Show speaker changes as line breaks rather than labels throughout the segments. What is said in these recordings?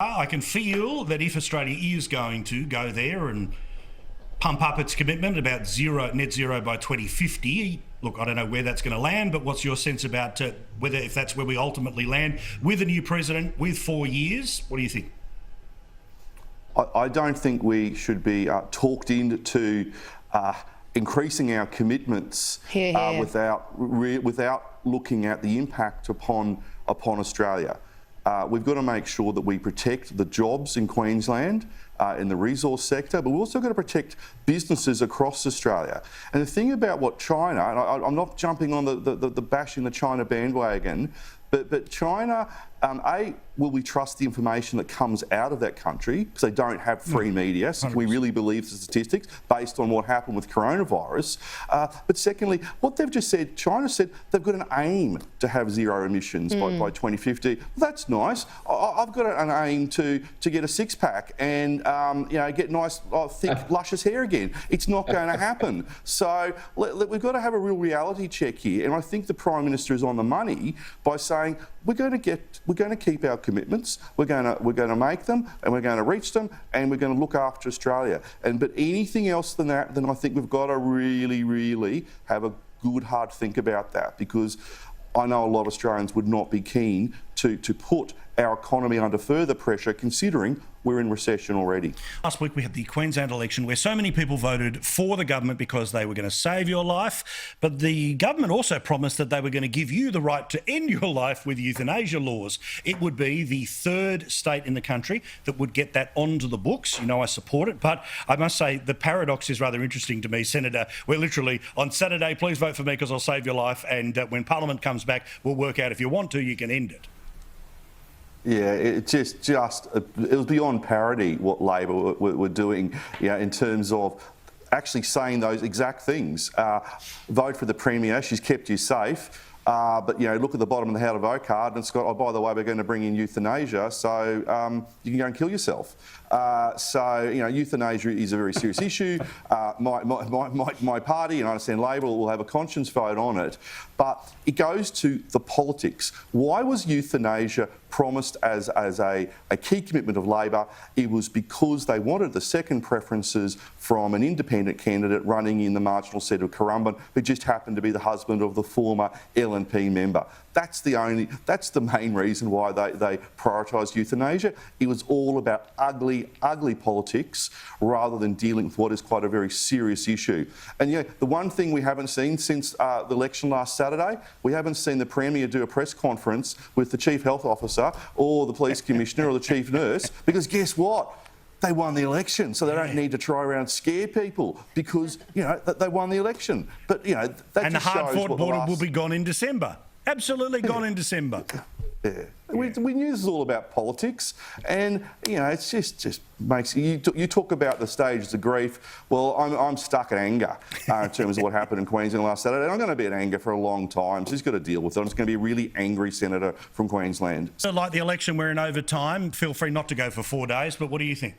I can feel that if Australia is going to go there and pump up its commitment about net zero by 2050, look, I don't know where that's going to land, but what's your sense about whether, if that's where we ultimately land with a new president with 4 years? What do you think?
I don't think we should be talked into increasing our commitments without looking at the impact upon Australia. We've got to make sure that we protect the jobs in Queensland, in the resource sector, but we've also got to protect businesses across Australia. And the thing about what China, and I'm not jumping on the bashing the China bandwagon, but China, will we trust the information that comes out of that country? Because they don't have free media, so we really believe the statistics based on what happened with coronavirus. But secondly, what they've just said, China said they've got an aim to have zero emissions by 2050. Well, that's nice. I've got an aim to get a six-pack and get nice, thick, luscious hair again. It's not going to happen. So we've got to have a real reality check here, and I think the Prime Minister is on the money by saying we're going to keep our commitments. We're going to make them, and we're going to reach them, and we're going to look after Australia. But anything else than that, then I think we've got to really, really have a good hard think about that, because I know a lot of Australians would not be keen to put our economy under further pressure, considering we're in recession already.
Last week we had the Queensland election where so many people voted for the government because they were going to save your life, but the government also promised that they were going to give you the right to end your life with euthanasia laws. It would be the third state in the country that would get that onto the books. You know I support it, but I must say the paradox is rather interesting to me, Senator. We're literally on Saturday, please vote for me because I'll save your life, and when Parliament comes back, we'll work out if you want to, you can end it.
Yeah, it was beyond parody what Labor were doing, in terms of actually saying those exact things. Vote for the Premier, she's kept you safe. But look at the bottom of the how to vote card, and it's got, oh, by the way, we're going to bring in euthanasia, so you can go and kill yourself. Euthanasia is a very serious issue. My party, and I understand Labor, will have a conscience vote on it, but it goes to the politics. Why was euthanasia promised as a key commitment of Labor? It was because they wanted the second preferences from an independent candidate running in the marginal seat of Currumbin, who just happened to be the husband of the former LNP member. That's the main reason why they prioritised euthanasia. It was all about ugly politics rather than dealing with what is quite a very serious issue. And the one thing we haven't seen since the election last Saturday, we haven't seen the Premier do a press conference with the Chief Health Officer or the Police Commissioner or the Chief Nurse, because guess what? They won the election, so they don't need to try around scare people because, they won the election. But, that
and the hard-fought border will be gone in December. Absolutely gone in December.
Yeah. We knew this was all about politics, and it's just makes you talk about the stages of grief. Well, I'm stuck at anger in terms of what happened in Queensland last Saturday, and I'm going to be at anger for a long time. So he's got to deal with it. I'm just going to be a really angry senator from Queensland. So, like the election, we're in overtime. Feel free not to go for 4 days, but what do you think?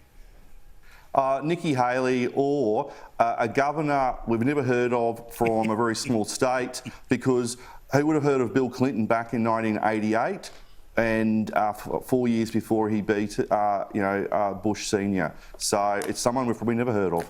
Nikki Haley or a governor we've never heard of from a very small state, because who would have heard of Bill Clinton back in 1988 and 4 years before he beat Bush Senior? So it's someone we've probably never heard of.